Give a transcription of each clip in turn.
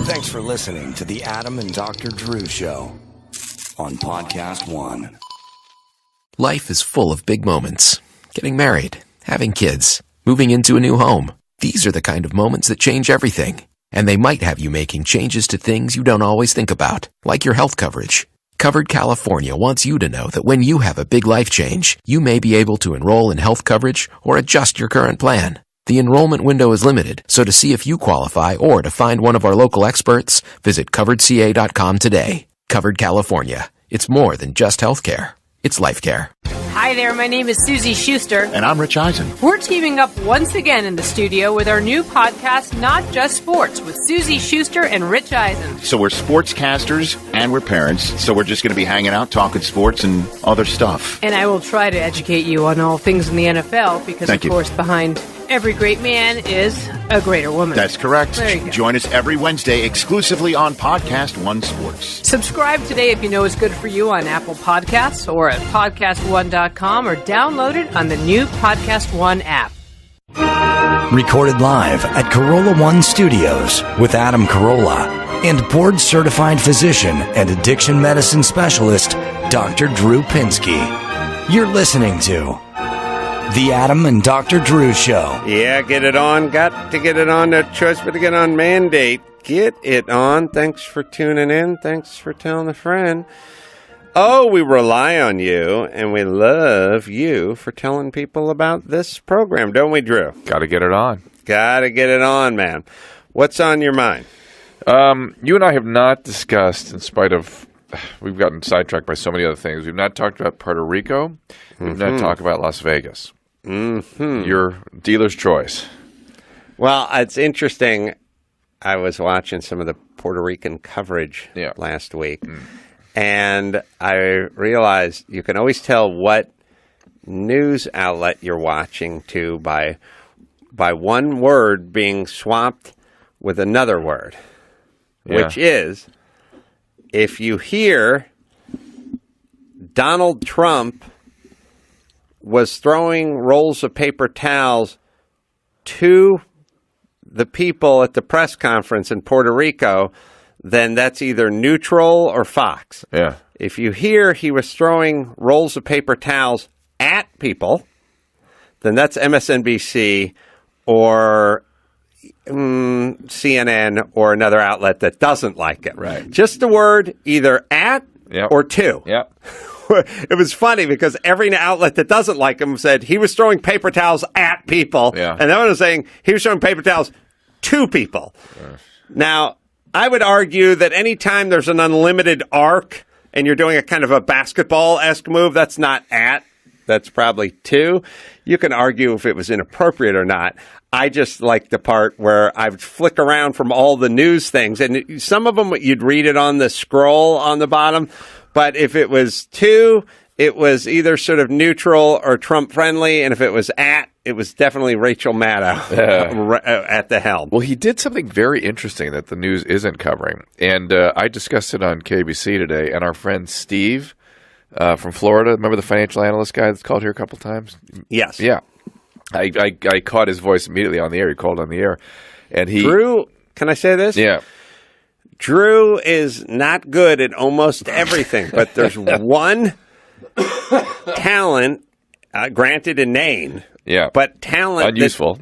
Thanks for listening to the Adam and Dr. Drew Show on Podcast One. Life is full of big moments. Getting married, having kids, moving into a new home. These are the kind of moments that change everything. And they might have you making changes to things you don't always think about, like your health coverage. Covered California wants you to know that when you have a big life change, you may be able to enroll in health coverage or adjust your current plan. The enrollment window is limited, so to see if you qualify or to find one of our local experts, visit coveredca.com today. Covered California. It's more than just healthcare. It's life care. Hi there, my name is Susie Schuster. And I'm Rich Eisen. We're teaming up once again in the studio with our new podcast, Not Just Sports, with Susie Schuster and Rich Eisen. So we're sportscasters and we're parents, so we're just going to be hanging out, talking sports and other stuff. And I will try to educate you on all things in the NFL, because, Thank of you. course, behind every great man is a greater woman. That's correct. There you go. Join us every Wednesday exclusively on Podcast One Sports. Subscribe today if you know it's good for you on Apple Podcasts or at podcastone.com, or download it on the new Podcast One app. Recorded live at Corolla One Studios with Adam Carolla and board-certified physician and addiction medicine specialist, Dr. Drew Pinsky. You're listening to The Adam and Dr. Drew Show. Yeah, get it on. Got to get it on. No choice but to get on. Mandate. Get it on. Thanks for tuning in. Thanks for telling a friend. Oh, we rely on you, and we love you for telling people about this program, don't we, Drew? Got to get it on. Got to get it on, man. What's on your mind? You and I have not discussed, in spite of, we've gotten sidetracked by so many other things. We've not talked about Puerto Rico. We've not talked about Las Vegas. Your dealer's choice. Well, it's interesting. I was watching some of the Puerto Rican coverage last week, and I realized you can always tell what news outlet you're watching to by one word being swapped with another word, which is, if you hear Donald Trump was throwing rolls of paper towels to the people at the press conference in Puerto Rico, then that's either neutral or Fox. Yeah. If you hear he was throwing rolls of paper towels at people, then that's MSNBC or CNN or another outlet that doesn't like it. Right. Just the word either at or to. Yep. It was funny because every outlet that doesn't like him said he was throwing paper towels at people. Yeah. And that one was saying he was throwing paper towels to people. Now, I would argue that anytime there's an unlimited arc and you're doing a kind of a basketball-esque move, that's not at. That's probably to. You can argue if it was inappropriate or not. I just like the part where I would flick around from all the news things. And some of them, you'd read it on the scroll on the bottom. But if it was to, it was either sort of neutral or Trump-friendly. And if it was at, it was definitely Rachel Maddow at the helm. Well, he did something very interesting that the news isn't covering. And I discussed it on KBC today. And our friend Steve from Florida, remember the financial analyst guy that's called here a couple times? Yes. Yeah. I caught his voice immediately on the air. He called on the air. And Drew, can I say this? Yeah. Drew is not good at almost everything, but there's one talent, granted inane, but talent. Unuseful.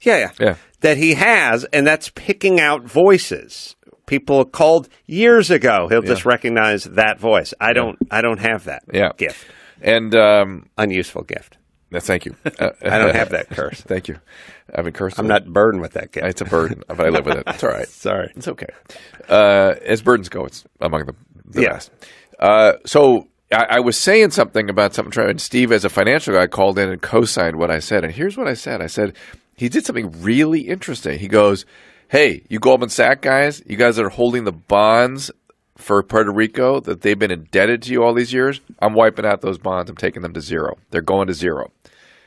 That he has, and that's picking out voices. People called years ago. He'll just recognize that voice. I don't have that gift. And unuseful gift. Thank you. I don't have that curse. Thank you. I've been cursed. I'm not burdened with that gift. It's a burden, but I live with it. It's all right. Sorry. It's okay. As burdens go, it's among the best. So I was saying something about something, and Steve, as a financial guy, called in and co-signed what I said. And here's what I said. I said, he did something really interesting. He goes, hey, you Goldman Sachs guys, you guys that are holding the bonds for Puerto Rico that they've been indebted to you all these years, I'm wiping out those bonds. I'm taking them to zero. They're going to zero.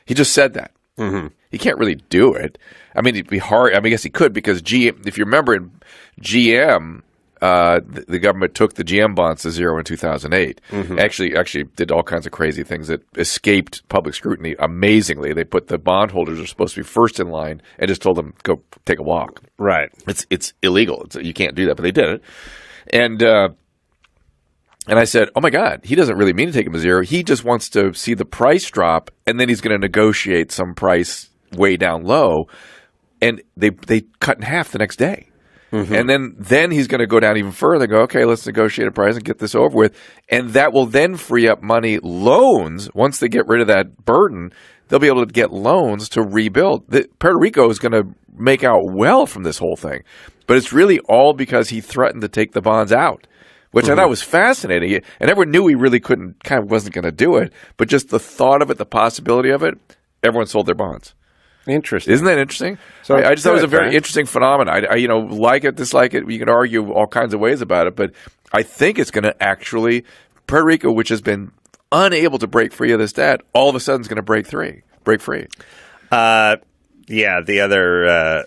He just said that. Mm-hmm. He can't really do it. I mean, it'd be hard. I mean, I guess he could because if you remember, GM the government took the GM bonds to zero in 2008. Actually did all kinds of crazy things that escaped public scrutiny amazingly. They put the bondholders are supposed to be first in line and just told them, go take a walk. Right. It's illegal. You can't do that, but they did it. And I said, oh, my God, he doesn't really mean to take him to zero. He just wants to see the price drop, and then he's going to negotiate some price way down low. And they cut in half the next day. And then he's going to go down even further and go, okay, let's negotiate a price and get this over with. And that will then free up money. Loans, once they get rid of that burden, they'll be able to get loans to rebuild. Puerto Rico is going to make out well from this whole thing. But it's really all because he threatened to take the bonds out, which I thought was fascinating. And everyone knew he really wasn't going to do it. But just the thought of it, the possibility of it, everyone sold their bonds. Interesting. Isn't that interesting? So I just thought it was a very right? interesting phenomenon. I like it, dislike it. You can argue all kinds of ways about it, but I think it's going to actually Puerto Rico, which has been unable to break free of this debt, all of a sudden is going to break free. Yeah, the other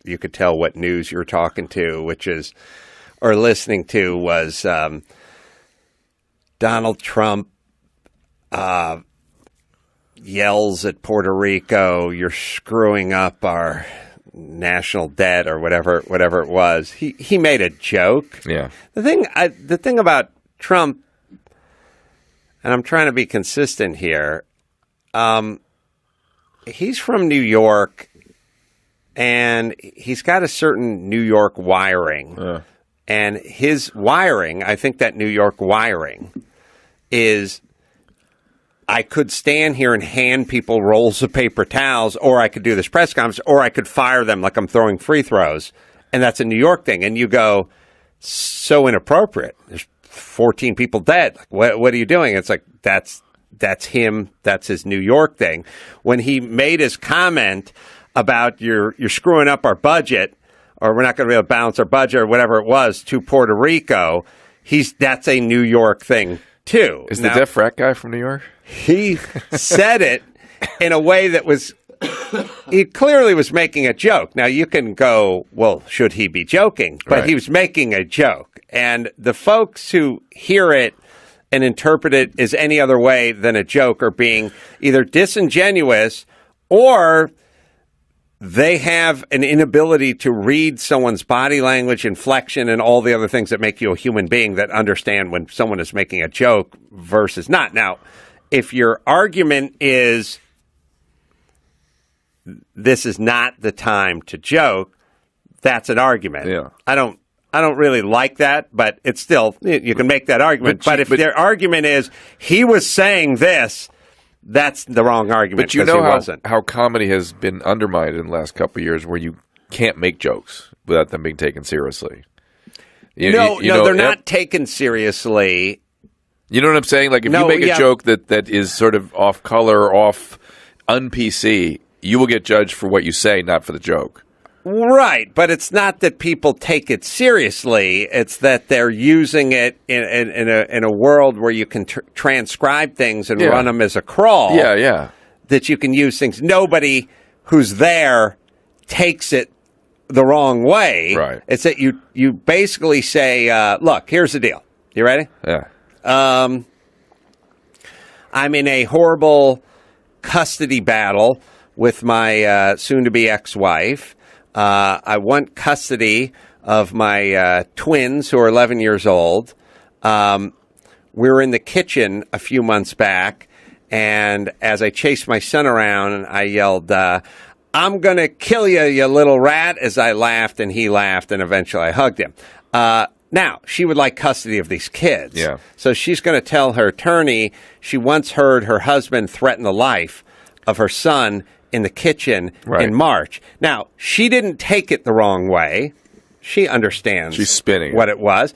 you could tell what news you're talking to, or listening to, was Donald Trump yells at Puerto Rico, "You're screwing up our national debt," or whatever it was. He made a joke. Yeah. The thing about Trump, and I'm trying to be consistent here. He's from New York, and he's got a certain New York wiring. And his wiring, I think that New York wiring is, I could stand here and hand people rolls of paper towels, or I could do this press conference, or I could fire them like I'm throwing free throws. And that's a New York thing. And you go, so inappropriate. There's 14 people dead. Like, what are you doing? It's like, that's him. That's his New York thing. When he made his comment about you're screwing up our budget, or we're not going to be able to balance our budget, or whatever it was, to Puerto Rico, that's a New York thing too. Is the deaf frat guy from New York? He said it in a way that he clearly was making a joke. Now, you can go, well, should he be joking? But Right. He was making a joke. And the folks who hear it and interpret it as any other way than a joke are being either disingenuous, or they have an inability to read someone's body language, inflection, and all the other things that make you a human being, that understand when someone is making a joke versus not. Now, if your argument is this is not the time to joke, that's an argument. Yeah. I don't really like that, but it's still, you can make that argument. But if their argument is he was saying this, that's the wrong argument. But you know how comedy has been undermined in the last couple of years, where you can't make jokes without them being taken seriously. No, they're not taken seriously. You know what I'm saying? Like, if you make a joke that is sort of off color, off un-PC, you will get judged for what you say, not for the joke. Right, but it's not that people take it seriously. It's that they're using it in a world where you can transcribe things and run them as a crawl. Yeah. That you can use things. Nobody who's there takes it the wrong way. Right. It's that you basically say, look, here's the deal. You ready? Yeah. I'm in a horrible custody battle with my soon-to-be ex-wife. I want custody of my twins, who are 11 years old. We were in the kitchen a few months back, and as I chased my son around, I yelled, "I'm going to kill you, you little rat," as I laughed, and he laughed, and eventually I hugged him. Now, she would like custody of these kids. Yeah. So she's going to tell her attorney she once heard her husband threaten the life of her son in the kitchen in March. Now, she didn't take it the wrong way. She understands She's spinning what it was.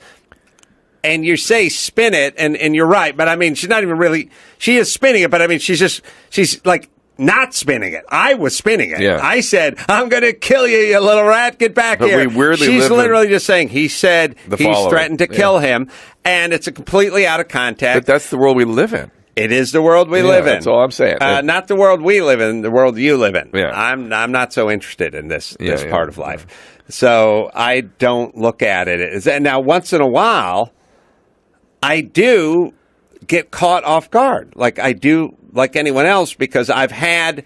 And you say spin it, and you're right, but I mean, she's not even really, she is spinning it, but I mean, she's like not spinning it. I was spinning it. Yeah. I said, "I'm going to kill you, you little rat, get back But here." we weirdly She's live in literally just saying, he said the he's following. threatened to kill him, and it's a completely out of context. But that's the world we live in. It is the world we live in. That's all I'm saying. Not the world we live in, the world you live in. Yeah. I'm not so interested in this part of life. So I don't look at it. And now, once in a while, I do get caught off guard. Like I do, like anyone else, because I've had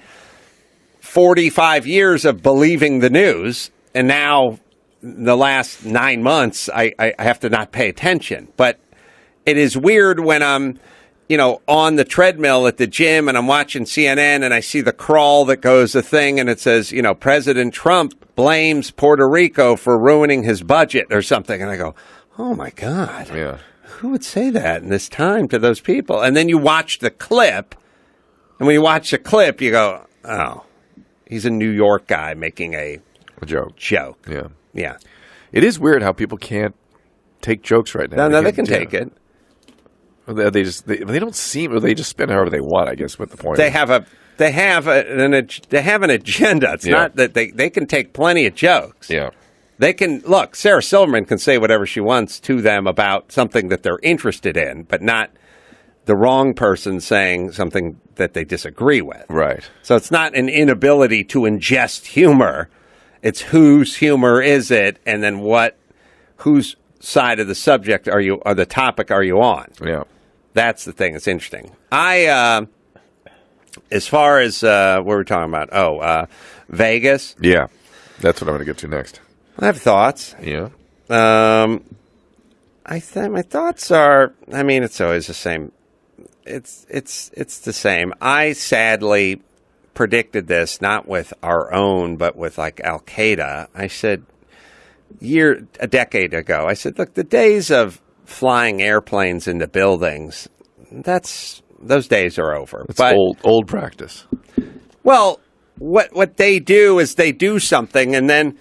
45 years of believing the news, and now the last 9 months, I have to not pay attention. But it is weird when I'm, on the treadmill at the gym and I'm watching CNN and I see the crawl that goes the thing and it says, President Trump blames Puerto Rico for ruining his budget or something. And I go, oh, my God. Yeah. Who would say that in this time to those people? And then you watch the clip. And when you watch the clip, you go, oh, he's a New York guy making a joke. Yeah. Yeah. It is weird how people can't take jokes right now. No, they can take it. They don't seem, or they just spin however they want, I guess, what the point They is. have an agenda. It's not that they can take plenty of jokes. Yeah. They can, look, Sarah Silverman can say whatever she wants to them about something that they're interested in, but not the wrong person saying something that they disagree with. Right. So it's not an inability to ingest humor. It's whose humor is it, and then whose side of the subject or the topic are you on? Yeah. That's the thing that's interesting. As far as what we're talking about, Vegas. Yeah. That's what I'm going to get to next. I have thoughts. Yeah. My thoughts are, it's always the same. It's the same. I sadly predicted this, not with our own, but with like Al Qaeda. I said a decade ago, I said, look, the days of flying airplanes into buildings, those days are over. It's old practice. Well, what they do is they do something, and then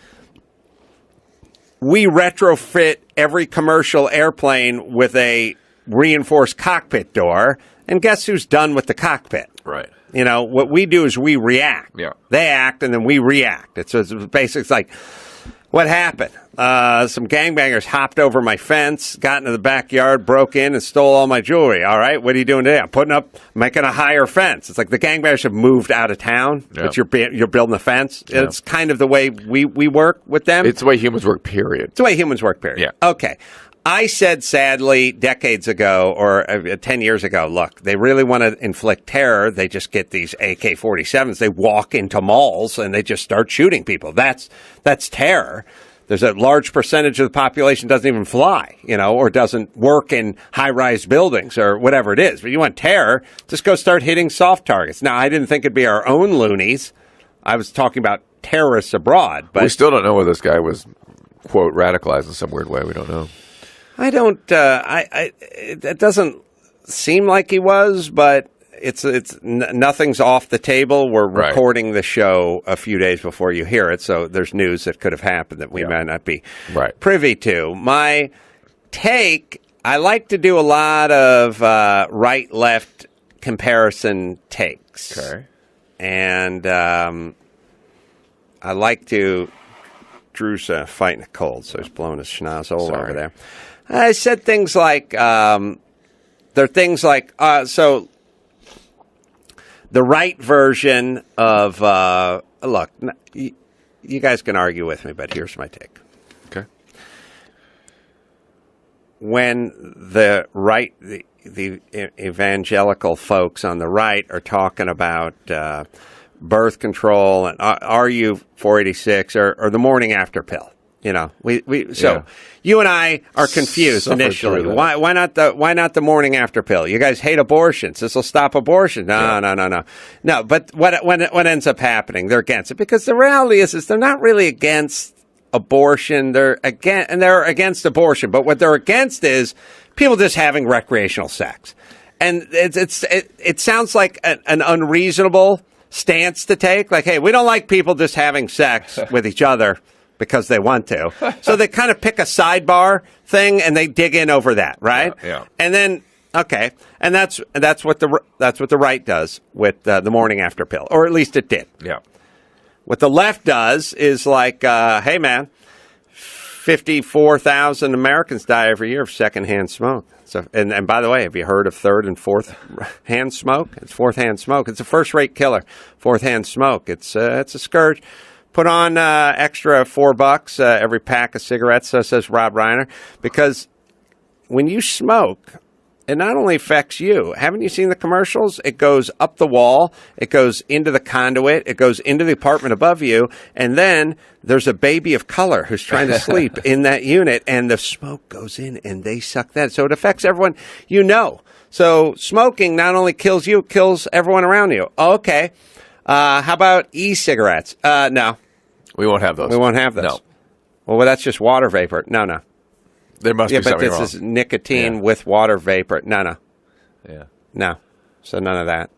we retrofit every commercial airplane with a reinforced cockpit door, and guess who's done with the cockpit? Right. What we do is we react. Yeah. They act, and then we react. It's basically it's like, what happened? Some gangbangers hopped over my fence, got into the backyard, broke in, and stole all my jewelry. All right, what are you doing today? I'm making a higher fence. It's like the gangbangers have moved out of town, but you're building a fence. Yeah. It's kind of the way we work with them. It's the way humans work, period. It's the way humans work, period. Yeah. Okay. I said, sadly, decades ago or 10 years ago, look, they really want to inflict terror. They just get these AK-47s. They walk into malls and they just start shooting people. That's terror. There's a large percentage of the population doesn't even fly, or doesn't work in high-rise buildings or whatever it is. But you want terror, just go start hitting soft targets. Now, I didn't think it'd be our own loonies. I was talking about terrorists abroad. But we still don't know whether this guy was, quote, radicalized in some weird way. We don't know. I don't. It doesn't seem like he was, but nothing's off the table. We're recording the show a few days before you hear it, so there's news that could have happened that we might not be privy to. My take: I like to do a lot of right-left comparison takes, and I like to. Drew's fighting a cold, so he's blowing his schnozzle over there. I said things like, there are things like, so the right version of, look, you guys can argue with me, but here's my take. Okay. When the right, the evangelical folks on the right are talking about birth control and RU 486 or the morning after pill. You and I are confused initially. Why not the morning after pill? You guys hate abortions. This will stop abortion. No. But what ends up happening? They're against it because the reality is they're not really against abortion. They're against abortion. But what they're against is people just having recreational sex, and it sounds like an unreasonable stance to take. Like, hey, we don't like people just having sex with each other because they want to. So they kind of pick a sidebar thing and they dig in over that, right? Yeah. And then, okay, and that's what the right does with the morning after pill, or at least it did. Yeah. What the left does is like, hey man, 54,000 Americans die every year of secondhand smoke. And by the way, have you heard of third and fourth hand smoke? It's fourth hand smoke. It's a first-rate killer. Fourth hand smoke. It's a scourge. Put on extra $4 every pack of cigarettes, so says Rob Reiner, because when you smoke, it not only affects you. Haven't you seen the commercials? It goes up the wall, it goes into the conduit, it goes into the apartment above you, and then there's a baby of color who's trying to sleep in that unit, and the smoke goes in, and they suck that. So it affects everyone you know. So smoking not only kills you, it kills everyone around you. Okay. How about e-cigarettes? No. We won't have those. We won't have those. No. Well, that's just water vapor. No. There must be something wrong. But this is nicotine with water vapor. No. Yeah. No. So none of that.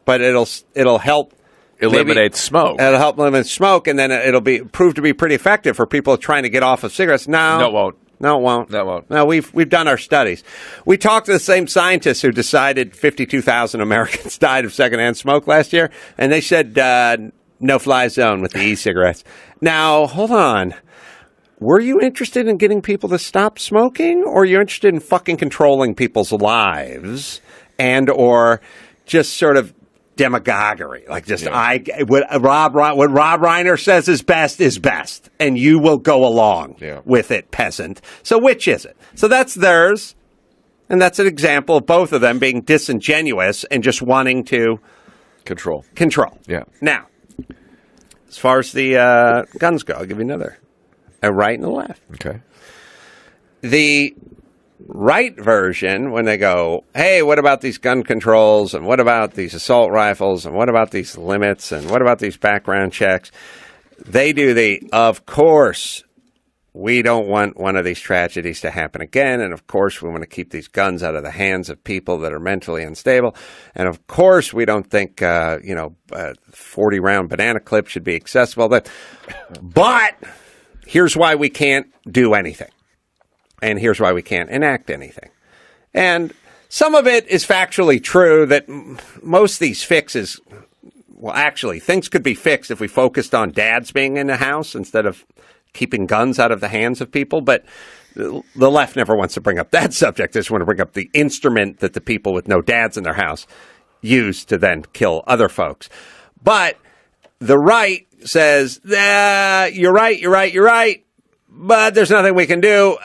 But it'll help eliminate smoke. It'll help eliminate smoke, and then it'll prove to be pretty effective for people trying to get off of cigarettes. No, it won't. No, it won't. That won't. No, we've done our studies. We talked to the same scientists who decided 52,000 Americans died of secondhand smoke last year, and they said no-fly zone with the e-cigarettes. Now, hold on. Were you interested in getting people to stop smoking, or are you interested in fucking controlling people's lives or just sort of demagoguery? Like what Rob Reiner says is best, and you will go along with it, peasant. So which is it? So that's theirs, and that's an example of both of them being disingenuous and just wanting to control. Yeah. Now, as far as the guns go, I'll give you another. A right and a left. Okay. The right version, when they go, hey, what about these gun controls, and what about these assault rifles, and what about these limits, and what about these background checks, they do of course, we don't want one of these tragedies to happen again, and of course we want to keep these guns out of the hands of people that are mentally unstable, and of course we don't think 40-round banana clip should be accessible. But here's why we can't do anything. And here's why we can't enact anything. And some of it is factually true that most of these fixes, well, actually, things could be fixed if we focused on dads being in the house instead of keeping guns out of the hands of people. But the left never wants to bring up that subject. They just want to bring up the instrument that the people with no dads in their house use to then kill other folks. But the right says, you're right, but there's nothing we can do.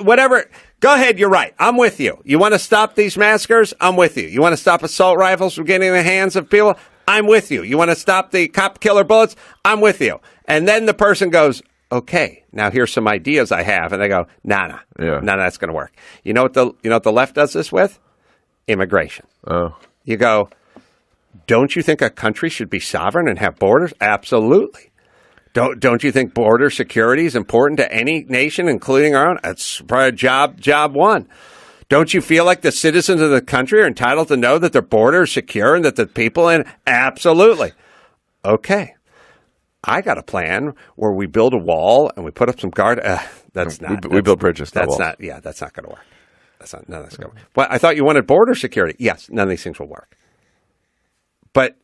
Whatever. Go ahead, you're right. I'm with you. You want to stop these massacres? I'm with you. You want to stop assault rifles from getting in the hands of people? I'm with you. You want to stop the cop killer bullets? I'm with you. And then the person goes, okay, now here's some ideas I have. And they go, nah, that's going to work. You know what the left does this with? Immigration. Oh. You go, don't you think a country should be sovereign and have borders? Absolutely. Don't you think border security is important to any nation, including our own? That's probably job one. Don't you feel like the citizens of the country are entitled to know that their border is secure and that the people in? Absolutely. Okay. I got a plan where we build a wall and we put up some guard. We build bridges. That's not going to work. That's going to work. Well, I thought you wanted border security. Yes, none of these things will work. But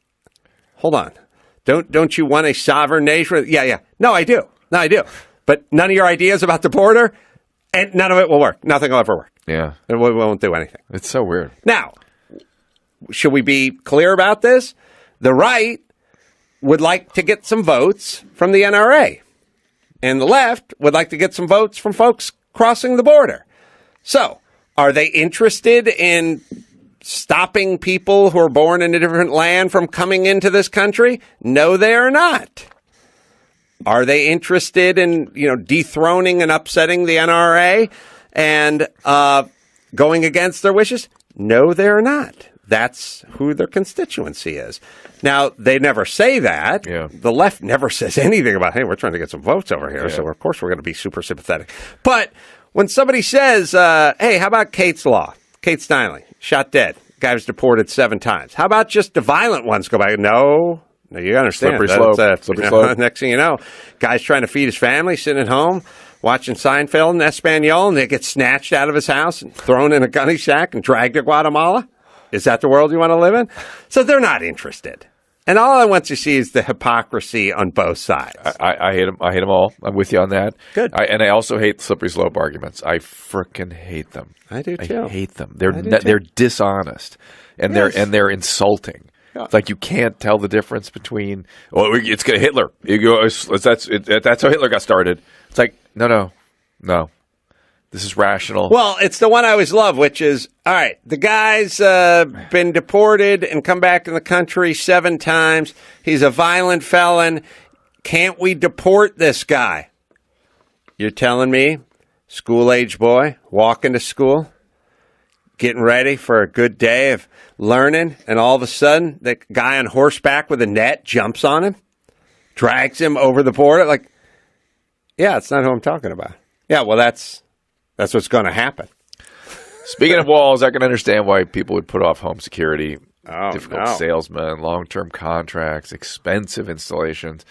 hold on. Don't you want a sovereign nation? Yeah. No, I do. But none of your ideas about the border, and none of it will work. Nothing will ever work. Yeah. We won't do anything. It's so weird. Now, should we be clear about this? The right would like to get some votes from the NRA, and the left would like to get some votes from folks crossing the border. So, are they interested in stopping people who are born in a different land from coming into this country? No, they are not. Are they interested in, dethroning and upsetting the NRA and going against their wishes? No, they're not. That's who their constituency is. Now, they never say that. Yeah. The left never says anything about, hey, we're trying to get some votes over here, so of course we're going to be super sympathetic. But when somebody says, hey, how about Kate's Law? Kate Steinle, shot dead. Guy was deported 7 times. How about just the violent ones go back? No, you understand. Slippery slope. Next thing you know, guy's trying to feed his family, sitting at home, watching Seinfeld and Espanol, and they get snatched out of his house and thrown in a gunny sack and dragged to Guatemala. Is that the world you want to live in? So they're not interested. And all I want to see is the hypocrisy on both sides. I hate them. I hate them all. I'm with you on that. Good. And I also hate slippery slope arguments. I frickin' hate them. I do too. I hate them. They're dishonest, and they're insulting. Yeah. It's like you can't tell the difference between it's Hitler. You go, that's how Hitler got started. It's like no. This is rational. Well, it's the one I always love, which is, all right, the guy's been deported and come back in the country 7 times. He's a violent felon. Can't we deport this guy? You're telling me, school-age boy, walking to school, getting ready for a good day of learning, and all of a sudden, the guy on horseback with a net jumps on him, drags him over the border? Like, yeah, it's not who I'm talking about. Yeah, well, that's what's going to happen. Speaking of walls, I can understand why people would put off home security. Difficult salesmen, long-term contracts, expensive installations,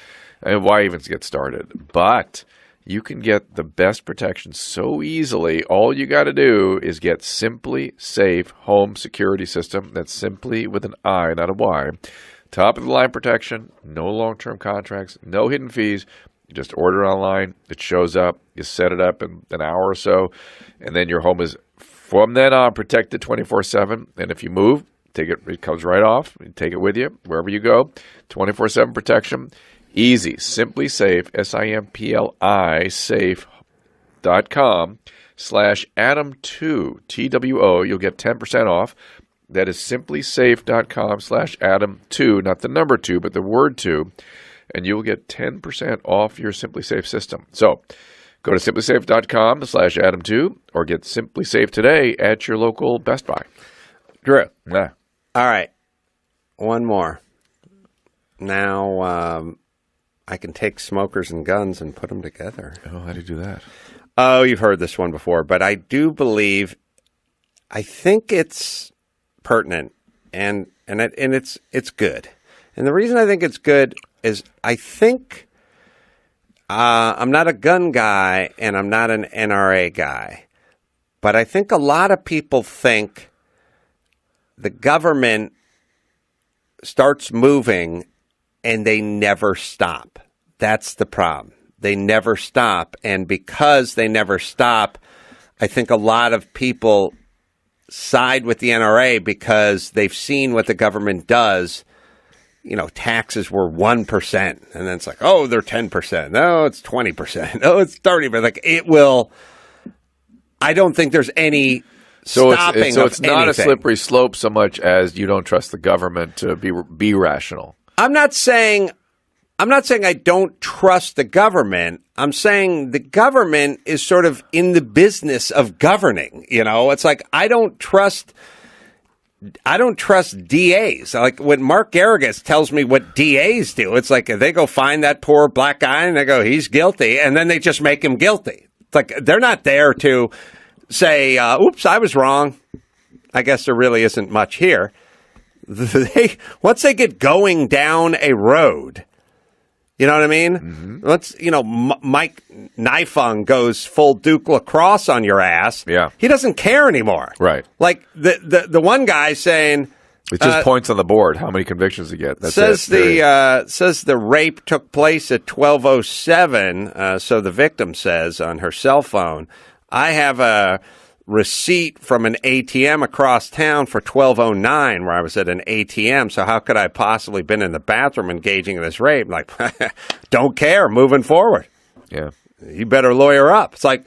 and why even get started. But you can get the best protection so easily. All you got to do is get Simply Safe Home Security System. That's simply with an I, not a Y. Top-of-the-line protection, no long-term contracts, no hidden fees. You just order it online. It shows up. You set it up in an hour or so, and then your home is, from then on, protected 24/7. And if you move, it comes right off. You take it with you wherever you go. 24/7 protection. Easy. Simply Safe, SIMPLI, safe.com/Adam2, TWO. You'll get 10% off. That is simplysafe.com/Adam2, not the number 2, but the word 2. And you will get 10% off your Simply Safe system. So go to simplysafe.com/Adam2 or get Simply Safe today at your local Best Buy. Drew. Yeah. All right. One more. Now I can take smokers and guns and put them together. Oh, how do you do that? Oh, you've heard this one before, but I do believe, I think it's pertinent and it's good. And the reason I think it's good is I think I'm not a gun guy and I'm not an NRA guy, but I think a lot of people think the government starts moving and they never stop. That's the problem. They never stop. And because they never stop, I think a lot of people side with the NRA because they've seen what the government does. You know, taxes were 1%, and then it's like, oh, they're 10%. No, it's 20%. No, it's 30%. Like it will. I don't think there's any stopping. So it's not a slippery slope so much as you don't trust the government to be rational. I'm not saying I don't trust the government. I'm saying the government is sort of in the business of governing. You know, it's like I don't trust DAs. Like when Mark Garrigus tells me what DAs do, it's like they go find that poor black guy and they go, he's guilty, and then they just make him guilty. It's like they're not there to say, oops, I was wrong. I guess there really isn't much here. Once they get going down a road, you know what I mean? Mm-hmm. Once, Mike Nifung goes full Duke lacrosse on your ass. Yeah. He doesn't care anymore. Right. Like the one guy saying, it just points on the board how many convictions he gets. That's says the rape took place at 12:07. So the victim says on her cell phone, I have a receipt from an ATM across town for 12:09 where I was at an ATM. So how could I possibly been in the bathroom engaging in this rape? Like, don't care. Moving forward. Yeah. You better lawyer up. It's like,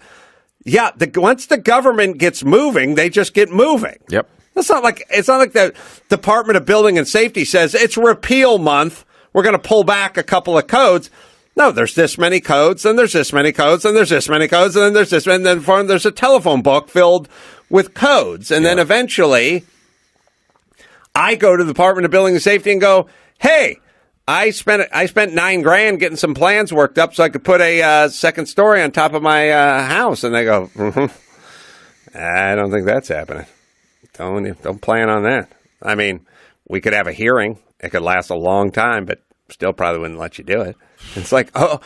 yeah, once the government gets moving, they just get moving. Yep. It's not like the Department of Building and Safety says it's repeal month. We're going to pull back a couple of codes. No, there's this many codes, and there's this many codes, and there's this many codes, and then there's this, and then there's a telephone book filled with codes. And then eventually, I go to the Department of Building and Safety and go, hey, I spent $9,000 getting some plans worked up so I could put a second story on top of my house. And they go, I don't think that's happening. Don't plan on that. I mean, we could have a hearing. It could last a long time, but still probably wouldn't let you do it. It's like, oh,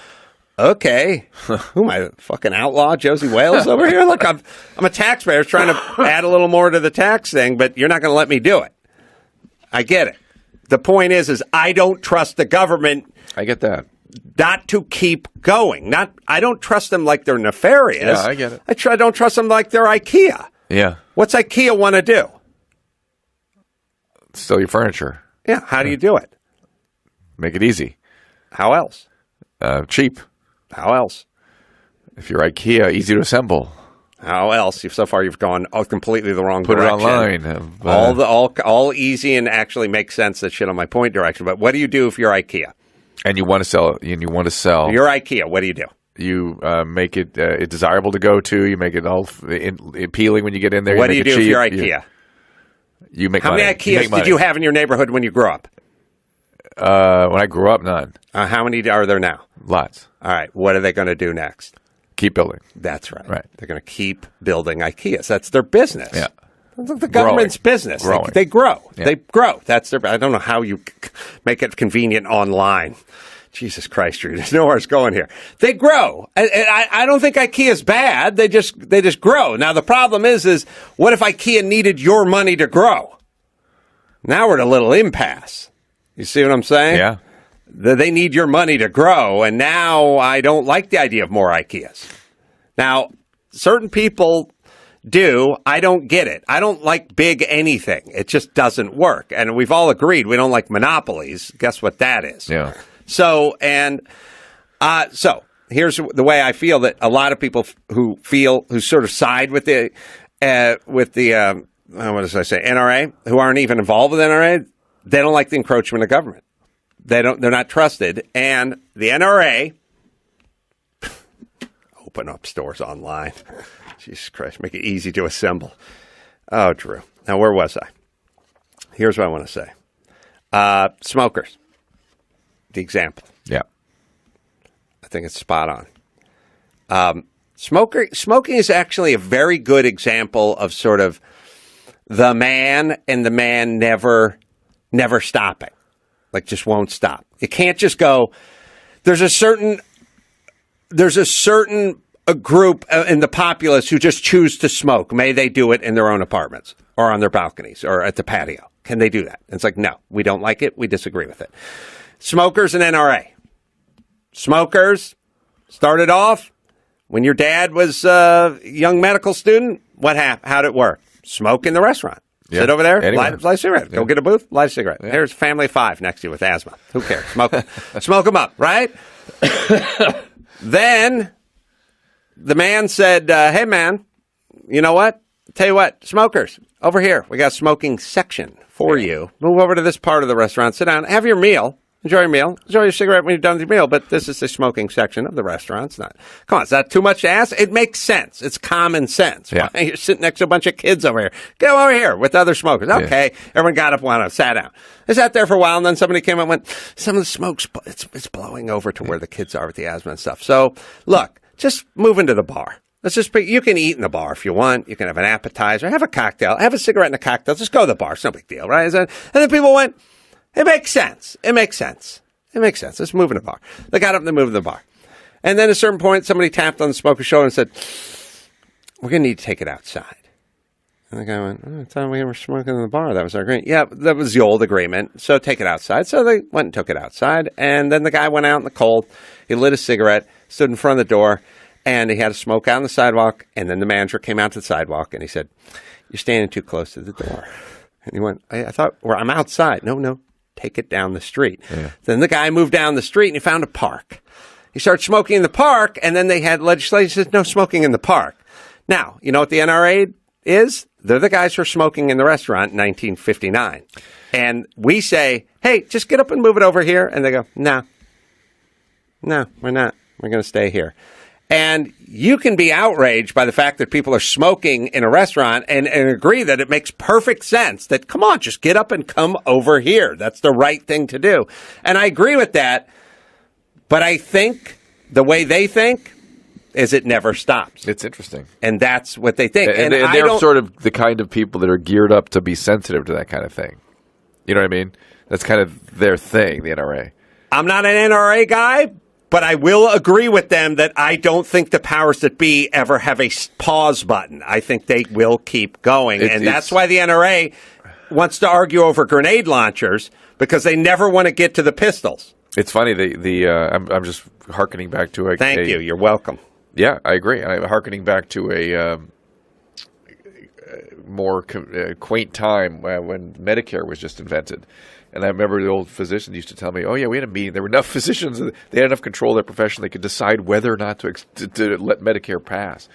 okay. Who am I, fucking outlaw Josie Wales over here? Look, I'm a taxpayer trying to add a little more to the tax thing, but you're not going to let me do it. I get it. The point is I don't trust the government. I get that. Not to keep going. I don't trust them like they're nefarious. Yeah, I get it. I don't trust them like they're IKEA. Yeah. What's IKEA want to do? Steal your furniture. Yeah. How do you do it? Make it easy. How else? Cheap. How else? If you're IKEA, easy to assemble. How else? So far, you've gone completely the wrong Put direction. it online. All easy and actually makes sense. That shit on my point direction. But what do you do if you're IKEA? And you want to sell. And you want to sell. You're IKEA. What do you do? You make it desirable to go to. You make it all appealing when you get in there. What do you do if you're IKEA? You make How money. many IKEAs did you have in your neighborhood when you grew up? When I grew up, none. How many are there now? Lots. All right. What are they going to do next? Keep building. That's right. Right. They're going to keep building IKEAs. That's their business. Yeah. That's the government's business. They grow. Yeah. They grow. That's their. I don't know how you make it convenient online. Jesus Christ, there's nowhere it's going here. They grow. I don't think IKEA's bad. They just grow. Now the problem is what if IKEA needed your money to grow? Now we're at a little impasse. You see what I'm saying? Yeah. They need your money to grow, and now I don't like the idea of more IKEAs. Now, certain people do. I don't get it. I don't like big anything. It just doesn't work. And we've all agreed we don't like monopolies. Guess what that is? Yeah. So here's the way I feel that a lot of people who sort of side with the what does I say, NRA, who aren't even involved with NRA, they don't like the encroachment of government. They're not trusted. And the NRA open up stores online. Jesus Christ, make it easy to assemble. Oh, Drew. Now, where was I? Here's what I want to say. Smokers. The example. Yeah. I think it's spot on. Smoking is actually a very good example of sort of the man and the man never stopping. Like just won't stop. You can't just go. There's a certain group in the populace who just choose to smoke. May they do it in their own apartments or on their balconies or at the patio. Can they do that? And it's like, no, we don't like it. We disagree with it. Smokers and NRA. Smokers started off when your dad was a young medical student. How'd it work? Smoke in the restaurant. Yeah. Sit over there, Anywhere. light a cigarette. Yeah. Go get a booth, light a cigarette. Yeah. Here's family of 5 next to you with asthma. Who cares? Smoke them up, right? Then the man said, hey, man, you know what? Tell you what, smokers, over here. We got a smoking section for you. Move over to this part of the restaurant. Sit down. Have your meal. Enjoy your meal. Enjoy your cigarette when you're done with your meal. But this is the smoking section of the restaurant. It's not. Come on, is that too much to ask? It makes sense. It's common sense. Yeah. Right? You're sitting next to a bunch of kids over here. Go over here with other smokers. Okay. Yeah. Everyone got up, sat down. I sat there for a while, and then somebody came up and went, some of the smoke's it's blowing over to where the kids are with the asthma and stuff. So, look, just move into the bar. You can eat in the bar if you want. You can have an appetizer, have a cocktail, have a cigarette and a cocktail. Just go to the bar. It's no big deal, right? And then people went, it makes sense. It makes sense. It makes sense. Let's move in the bar. They got up and they moved in the bar. And then at a certain point, somebody tapped on the smoker's shoulder and said, we're going to need to take it outside. And the guy went, I thought we were smoking in the bar. That was our agreement. Yeah, that was the old agreement. So take it outside. So they went and took it outside. And then the guy went out in the cold. He lit a cigarette, stood in front of the door, and he had a smoke out on the sidewalk. And then the manager came out to the sidewalk and he said, you're standing too close to the door. And he went, I thought, I'm outside. No. Take it down the street. Yeah. Then the guy moved down the street and he found a park. He started smoking in the park, and then they had legislation that said no smoking in the park. Now, you know what the NRA is? They're the guys who are smoking in the restaurant in 1959. And we say, hey, just get up and move it over here. And they go, no, we're not. We're going to stay here. And you can be outraged by the fact that people are smoking in a restaurant and agree that it makes perfect sense that, come on, just get up and come over here. That's the right thing to do. And I agree with that. But I think the way they think is it never stops. It's interesting. And that's what they think. And they're sort of the kind of people that are geared up to be sensitive to that kind of thing. You know what I mean? That's kind of their thing, the NRA. I'm not an NRA guy. But I will agree with them that I don't think the powers that be ever have a pause button. I think they will keep going. And that's why the NRA wants to argue over grenade launchers. because they never want to get to the pistols. It's funny. I'm just hearkening back to Thank you. You're welcome. Yeah, I agree. I'm hearkening back to a more quaint time when Medicare was just invented. And I remember the old physicians used to tell me, "Oh yeah, we had a meeting. There were enough physicians. They had enough control of their profession. They could decide whether or not to let Medicare pass."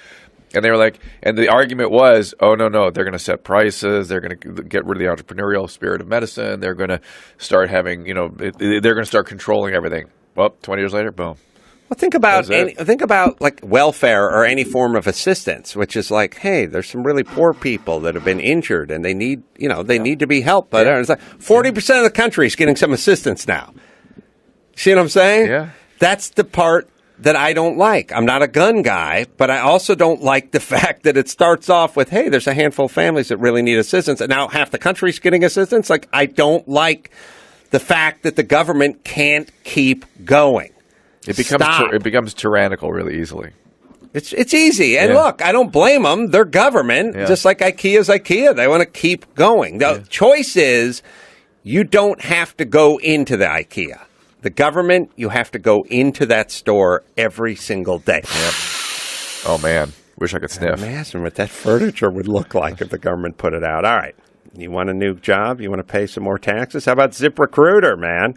And they were like, and the argument was, "Oh no, they're going to set prices. They're going to get rid of the entrepreneurial spirit of medicine. They're going to start having, they're going to start controlling everything." Well, 20 years later, boom. Well, think about like welfare or any form of assistance, which is like, hey, there's some really poor people that have been injured and they need, need to be helped. But it's like 40% of the country is getting some assistance now. See what I'm saying? Yeah. That's the part that I don't like. I'm not a gun guy, but I also don't like the fact that it starts off with, hey, there's a handful of families that really need assistance, and now half the country's getting assistance. Like, I don't like the fact that the government can't keep going. It becomes tyrannical really easily. It's easy. And look, I don't blame them. They're government, just like IKEA's IKEA. They want to keep going. The choice is you don't have to go into the IKEA. The government, you have to go into that store every single day. Yep. Oh, man. Wish I could sniff. Imagine what that furniture would look like if the government put it out. All right. You want a new job? You want to pay some more taxes? How about ZipRecruiter, man?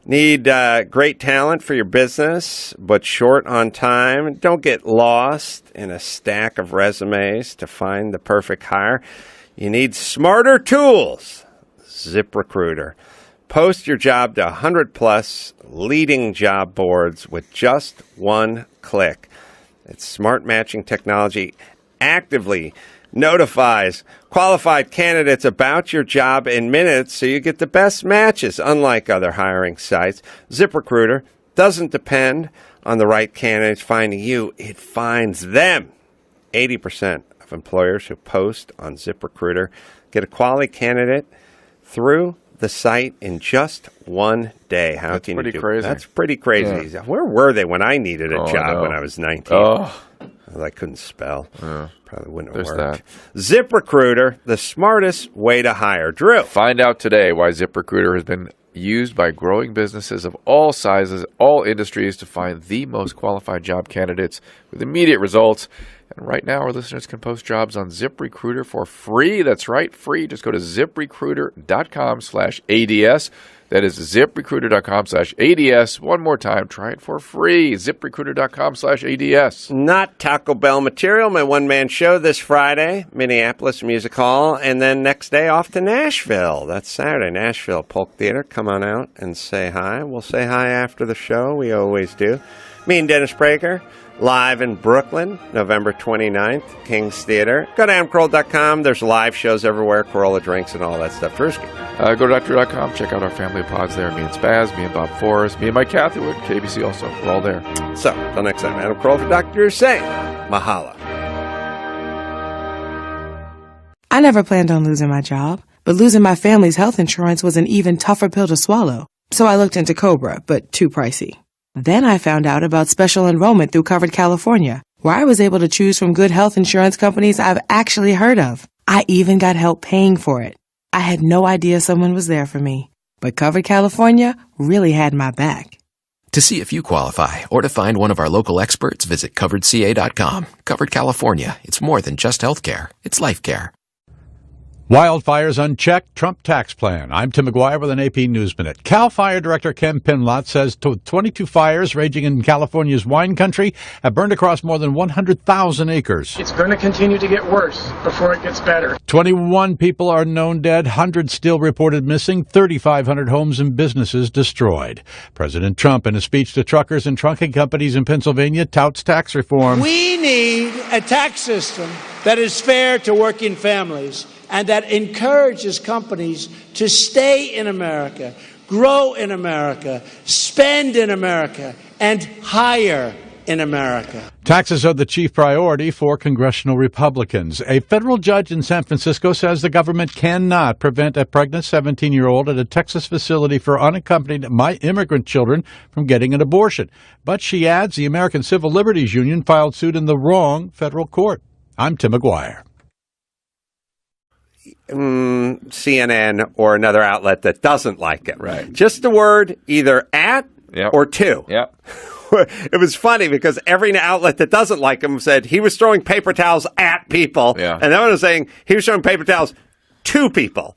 Need great talent for your business, but short on time. Don't get lost in a stack of resumes to find the perfect hire. You need smarter tools. ZipRecruiter. Post your job to 100-plus leading job boards with just one click. Its smart matching technology actively notifies qualified candidates about your job in minutes so you get the best matches. Unlike other hiring sites, ZipRecruiter doesn't depend on the right candidates finding you. It finds them. 80% of employers who post on ZipRecruiter get a quality candidate through the site in just one day. That's pretty crazy. That's pretty crazy. Yeah. Where were they when I needed a job when I was 19? Oh. Well, I couldn't spell. Probably wouldn't have There's worked. ZipRecruiter, the smartest way to hire. Drew. Find out today why ZipRecruiter has been used by growing businesses of all sizes, all industries to find the most qualified job candidates with immediate results. And right now, our listeners can post jobs on ZipRecruiter for free. That's right, free. Just go to ZipRecruiter.com/ADS. That is ZipRecruiter.com/ADS. One more time, try it for free. ZipRecruiter.com/ADS. Not Taco Bell material. My one-man show this Friday, Minneapolis Music Hall, and then next day off to Nashville. That's Saturday, Nashville Polk Theater. Come on out and say hi. We'll say hi after the show. We always do. Me and Dennis Prager. Live in Brooklyn, November 29th, King's Theater. Go to amcroll.com. There's live shows everywhere, Corolla drinks and all that stuff. Drewski. Go to doctor.com. Check out our family of pods there. Me and Spaz, me and Bob Forrest, me and Mike Catherwood, KBC also. We're all there. So, until next time, Adam Carolla for Dr. Drew saying, Mahala. I never planned on losing my job, but losing my family's health insurance was an even tougher pill to swallow. So I looked into COBRA, but too pricey. Then I found out about special enrollment through Covered California, where I was able to choose from good health insurance companies I've actually heard of. I even got help paying for it. I had no idea someone was there for me, but Covered California really had my back. To see if you qualify or to find one of our local experts, visit coveredca.com. Covered California. It's more than just healthcare. It's life care. Wildfires unchecked, Trump tax plan. I'm Tim McGuire with an AP News Minute. CAL FIRE Director Ken Pinlot says 22 fires raging in California's wine country have burned across more than 100,000 acres. It's going to continue to get worse before it gets better. 21 people are known dead, hundreds still reported missing, 3,500 homes and businesses destroyed. President Trump, in a speech to truckers and trucking companies in Pennsylvania, touts tax reform. We need a tax system that is fair to working families and that encourages companies to stay in America, grow in America, spend in America, and hire in America. Taxes are the chief priority for congressional Republicans. A federal judge in San Francisco says the government cannot prevent a pregnant 17-year-old at a Texas facility for unaccompanied immigrant children from getting an abortion. But she adds the American Civil Liberties Union filed suit in the wrong federal court. I'm Tim McGuire. CNN or another outlet that doesn't like it. Right. Just the word either at or to. Yep. It was funny because every outlet that doesn't like him said he was throwing paper towels at people. Yeah. And that one was saying he was throwing paper towels to people.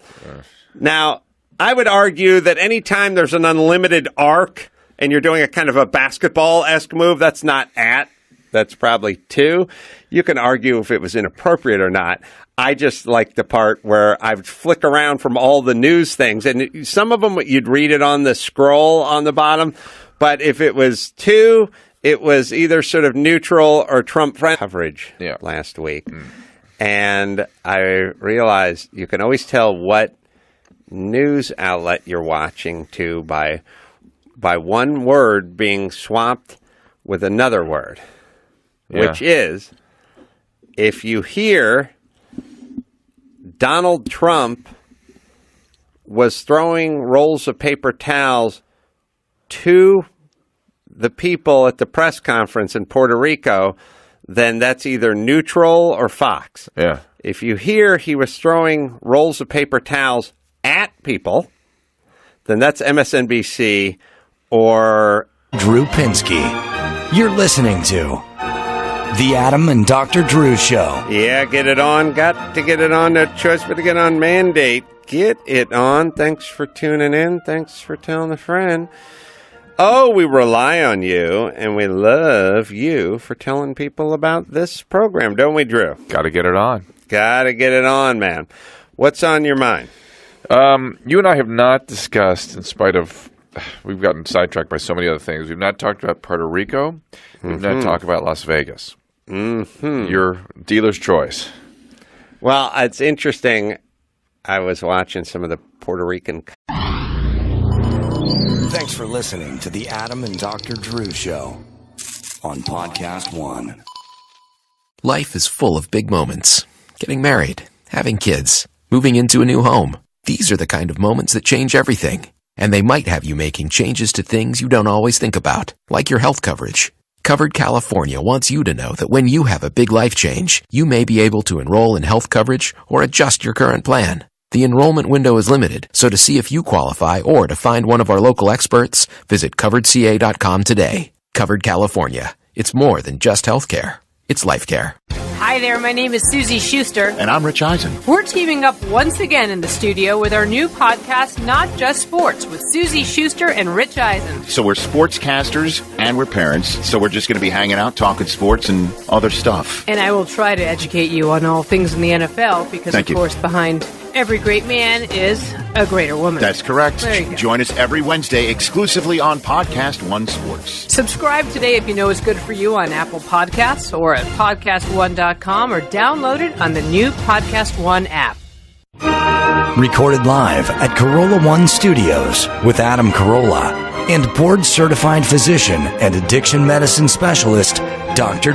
Now, I would argue that anytime there's an unlimited arc and you're doing a kind of a basketball-esque move, that's not at. That's probably to. You can argue if it was inappropriate or not. I just like the part where I would flick around from all the news things. And some of them, you'd read it on the scroll on the bottom. But if it was to, it was either sort of neutral or Trump-friendly coverage last week. And I realized you can always tell what news outlet you're watching to by one word being swapped with another word, which is if you hear Donald Trump was throwing rolls of paper towels to the people at the press conference in Puerto Rico, then that's either neutral or Fox. Yeah. If you hear he was throwing rolls of paper towels at people, then that's MSNBC or Drew Pinsky. You're listening to The Adam and Dr. Drew Show. Yeah, get it on. Got to get it on. No choice but to get on. Mandate. Get it on. Thanks for tuning in. Thanks for telling a friend. Oh, we rely on you, and we love you for telling people about this program, don't we, Drew? Got to get it on. Got to get it on, man. What's on your mind? You and I have not discussed, in spite of, we've gotten sidetracked by so many other things. We've not talked about Puerto Rico. We've not talked about Las Vegas. Your dealer's choice. Well, it's interesting. I was watching some of the Puerto Rican. Thanks for listening to the Adam and Dr. Drew Show on Podcast One. Life is full of big moments. Getting married, having kids, moving into a new home. These are the kind of moments that change everything. And they might have you making changes to things you don't always think about, like your health coverage. Covered California wants you to know that when you have a big life change, you may be able to enroll in health coverage or adjust your current plan. The enrollment window is limited, so to see if you qualify or to find one of our local experts, visit coveredca.com today. Covered California. It's more than just healthcare. It's life care. Hi there, my name is Susie Schuster. And I'm Rich Eisen. We're teaming up once again in the studio with our new podcast, Not Just Sports, with Susie Schuster and Rich Eisen. So we're sportscasters and we're parents, so we're just going to be hanging out, talking sports and other stuff. And I will try to educate you on all things in the NFL because, of course, behind every great man is a greater woman. That's correct. There you go. Join us every Wednesday exclusively on Podcast One Sports. Subscribe today if you know it's good for you on Apple Podcasts or at podcastone.com or download it on the new Podcast One app. Recorded live at Corolla One Studios with Adam Carolla and board-certified physician and addiction medicine specialist, Dr.